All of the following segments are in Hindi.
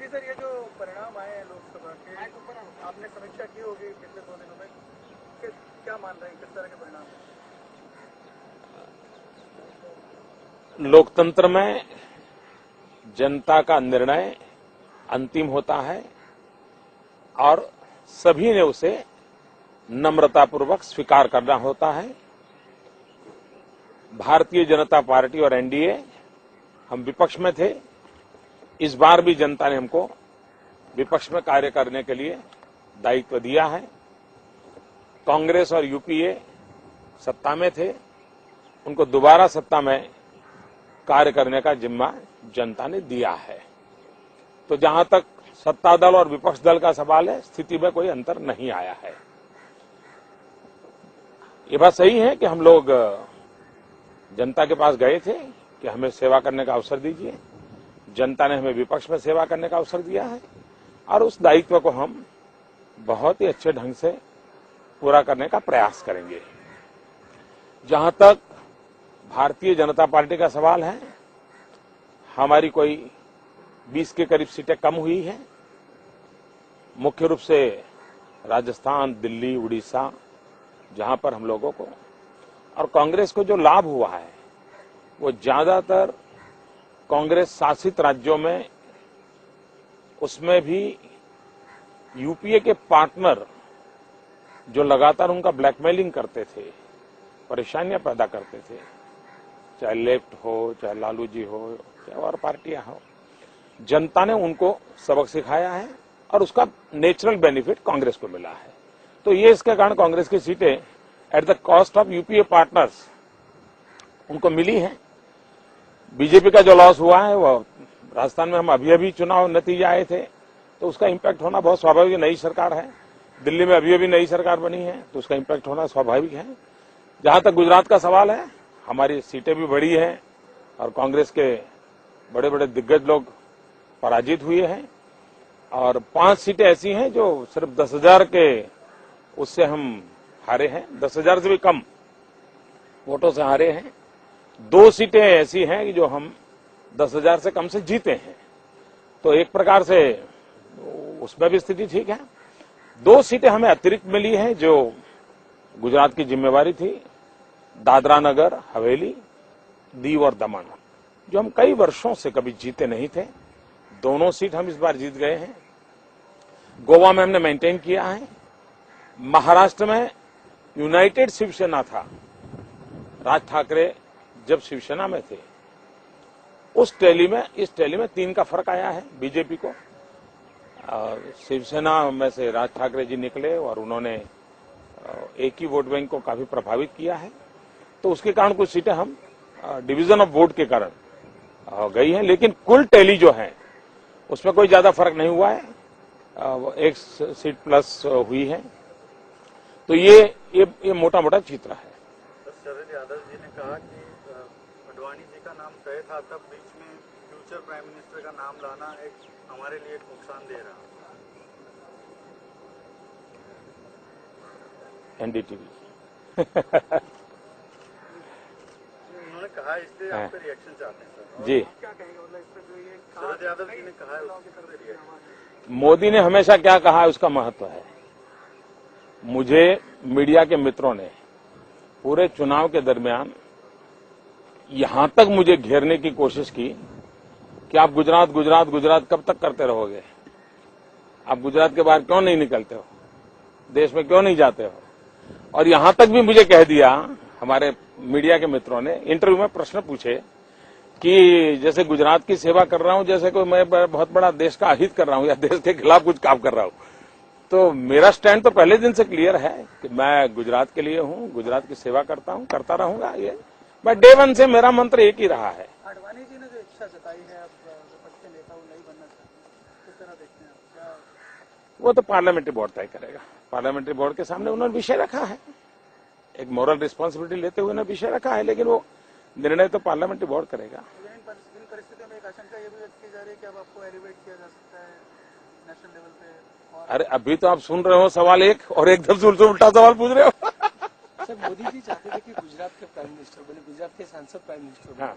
जी सर, ये जो परिणाम आए हैं लोकसभा के, आपने समीक्षा की होगी पिछले 2 दिनों में, क्या मान रहे हैं, किस तरह के परिणाम? लोकतंत्र में जनता का निर्णय अंतिम होता है और सभी ने उसे नम्रतापूर्वक स्वीकार करना होता है। भारतीय जनता पार्टी और एनडीए, हम विपक्ष में थे। इस बार भी जनता ने हमको विपक्ष में कार्य करने के लिए दायित्व दिया है। कांग्रेस और यूपीए सत्ता में थे, उनको दोबारा सत्ता में कार्य करने का जिम्मा जनता ने दिया है। तो जहां तक सत्ता दल और विपक्ष दल का सवाल है, स्थिति में कोई अंतर नहीं आया है। ये बात सही है कि हम लोग जनता के पास गए थे कि हमें सेवा करने का अवसर दीजिए। जनता ने हमें विपक्ष में सेवा करने का अवसर दिया है और उस दायित्व को हम बहुत ही अच्छे ढंग से पूरा करने का प्रयास करेंगे। जहां तक भारतीय जनता पार्टी का सवाल है, हमारी कोई 20 के करीब सीटें कम हुई हैं, मुख्य रूप से राजस्थान, दिल्ली, उड़ीसा, जहां पर हम लोगों को और कांग्रेस को जो लाभ हुआ है वो ज्यादातर कांग्रेस शासित राज्यों में, उसमें भी यूपीए के पार्टनर जो लगातार उनका ब्लैकमेलिंग करते थे, परेशानियां पैदा करते थे, चाहे लेफ्ट हो, चाहे लालू जी हो, चाहे और पार्टियां हो, जनता ने उनको सबक सिखाया है और उसका नेचुरल बेनिफिट कांग्रेस को मिला है। तो ये इसके कारण कांग्रेस की सीटें at the cost of UPA partners उनको मिली हैं। बीजेपी का जो लॉस हुआ है वो राजस्थान में, हम अभी चुनाव नतीजे आए थे तो उसका इम्पैक्ट होना बहुत स्वाभाविक है। नई सरकार है, दिल्ली में अभी नई सरकार बनी है तो उसका इम्पैक्ट होना स्वाभाविक है। जहां तक गुजरात का सवाल है, हमारी सीटें भी बढ़ी हैं और कांग्रेस के बड़े बड़े दिग्गज लोग पराजित हुए हैं और 5 सीटें ऐसी हैं जो सिर्फ 10,000 के उससे हम हारे हैं, 10,000 से भी कम वोटों से हारे हैं। 2 सीटें ऐसी हैं कि जो हम 10,000 से कम से जीते हैं। तो एक प्रकार से उसमें भी स्थिति ठीक है। 2 सीटें हमें अतिरिक्त मिली हैं जो गुजरात की जिम्मेवारी थी, दादरा नगर हवेली, दीव और दमन, जो हम कई वर्षों से कभी जीते नहीं थे। दोनों सीट हम इस बार जीत गए हैं। गोवा में हमने मेंटेन किया है। महाराष्ट्र में यूनाइटेड शिवसेना था, राज ठाकरे जब शिवसेना में थे, उस टैली में इस टैली में 3 का फर्क आया है बीजेपी को। शिवसेना में से राज ठाकरे जी निकले और उन्होंने एक ही वोट बैंक को काफी प्रभावित किया है। तो उसके कारण कुछ सीटें हम डिवीजन ऑफ वोट के कारण गई हैं, लेकिन कुल टैली जो है उसमें कोई ज्यादा फर्क नहीं हुआ है, 1 सीट प्लस हुई है। तो ये मोटा मोटा चित्र है। शरद यादव जी ने कहा कि अडवाणी जी का नाम तय था, तब बीच में फ्यूचर प्राइम मिनिस्टर का नाम लाना हमारे लिए नुकसान दे रहा। एनडीटीवी उन्होंने कहा, इसलिए आपका रिएक्शन चाहते हैं सर जी। क्या कहेंगे, मतलब इस पर जो ये शरद यादव जी ने कहा है, मोदी ने हमेशा क्या कहा है उसका महत्व है। मुझे मीडिया के मित्रों ने पूरे चुनाव के दरमियान यहां तक मुझे घेरने की कोशिश की कि आप गुजरात गुजरात गुजरात कब तक करते रहोगे, आप गुजरात के बाहर क्यों नहीं निकलते हो, देश में क्यों नहीं जाते हो। और यहां तक भी मुझे कह दिया, हमारे मीडिया के मित्रों ने इंटरव्यू में प्रश्न पूछे कि जैसे गुजरात की सेवा कर रहा हूं, जैसे कोई मैं बहुत बड़ा देश का अहित कर रहा हूं या देश के खिलाफ कुछ काम कर रहा हूं। तो मेरा स्टैंड तो पहले दिन से क्लियर है कि मैं गुजरात के लिए हूं, गुजरात की सेवा करता हूं, करता रहूंगा। ये मैं डे 1 से मेरा मंत्र एक ही रहा है। आडवाणी जी ने जो इच्छा जताई है, अब विपक्ष के नेता वो नहीं बनना चाहते, किस तरह देखते हैं आप? क्या वो तो पार्लियामेंट्री बोर्ड तय करेगा। पार्लियामेंट्री बोर्ड के सामने उन्होंने विषय रखा है, एक मॉरल रिस्पॉन्सिबिलिटी लेते हुए उन्होंने विषय रखा है, लेकिन वो निर्णय तो पार्लियामेंट्री बोर्ड करेगा। इन परिस्थितियों में एक आशंका ये भी व्यक्त की जा रही है कि अब आपको एलिवेट किया जा सकता है नेशनल लेवल पे। अरे अभी तो आप सुन रहे हो सवाल एक और एकदम से उल्टा सवाल पूछ रहे हो। सर, मोदी जी चाहते थे कि गुजरात के प्राइम मिनिस्टर बने, गुजरात के सांसद प्राइम मिनिस्टर बने। हाँ।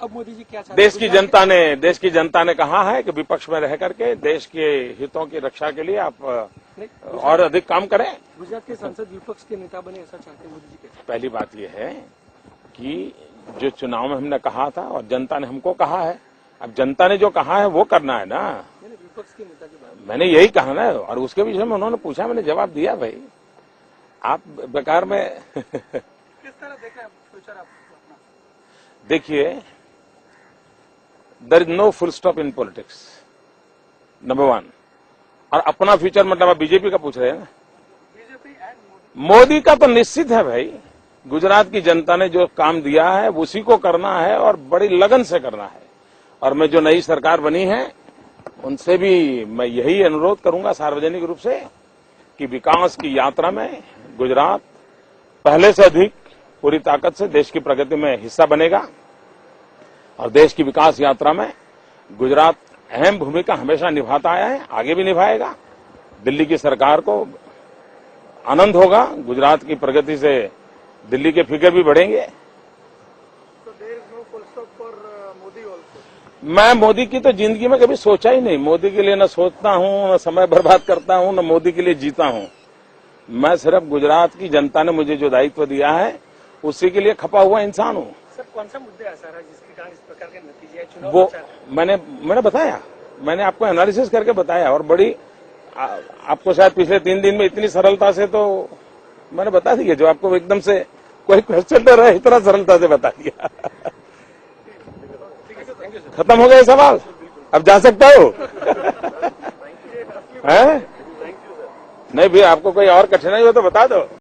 अब मोदी जी क्या चाहते देश की जनता ने कहा है कि विपक्ष में रह करके देश के हितों की रक्षा के लिए आप और अधिक काम करें। गुजरात के सांसद विपक्ष के नेता बने, ऐसा चाहते हैं मोदी जी के? पहली बात यह है कि जो चुनाव में हमने कहा था और जनता ने हमको कहा है, अब जनता ने जो कहा है वो करना है ना। विपक्ष के नेता की बात मैंने यही कहा ना, और उसके विषय में उन्होंने पूछा, मैंने जवाब दिया। भाई आप बेकार में किस तरह देख रहे हैं फ्यूचर आप? देखिए, there is no full stop in politics, number one. और अपना फ्यूचर मतलब आप बीजेपी का पूछ रहे हैं ना? बीजेपी एंड मोदी का तो निश्चित है भाई। गुजरात की जनता ने जो काम दिया है उसी को करना है और बड़ी लगन से करना है। और मैं जो नई सरकार बनी है उनसे भी मैं यही अनुरोध करूंगा सार्वजनिक रूप से कि विकास की यात्रा में गुजरात पहले से अधिक पूरी ताकत से देश की प्रगति में हिस्सा बनेगा। और देश की विकास यात्रा में गुजरात अहम भूमिका हमेशा निभाता आया है, आगे भी निभाएगा। दिल्ली की सरकार को आनंद होगा, गुजरात की प्रगति से दिल्ली के फिगर भी बढ़ेंगे। मैं मोदी की तो जिंदगी में कभी सोचा ही नहीं। मोदी के लिए न सोचता हूं, न समय बर्बाद करता हूं, न मोदी के लिए जीता हूं। मैं सिर्फ गुजरात की जनता ने मुझे जो दायित्व दिया है उसी के लिए खपा हुआ इंसान हूं। सर, कौन सा मुद्दे ऐसा रहा जिसके कारण इस प्रकार के नतीजे चुनाव वो मैंने बताया, मैंने आपको एनालिसिस करके बताया। और बड़ी आपको शायद पिछले 3 दिन में इतनी सरलता से तो मैंने बता दिया, जो आपको एकदम से कोई क्वेश्चन न रहे इतना सरलता से बता दिया। खत्म हो गया सवाल, अब जा सकता हो? हैं? नहीं भैया, आपको कोई और कठिनाई हो तो बता दो।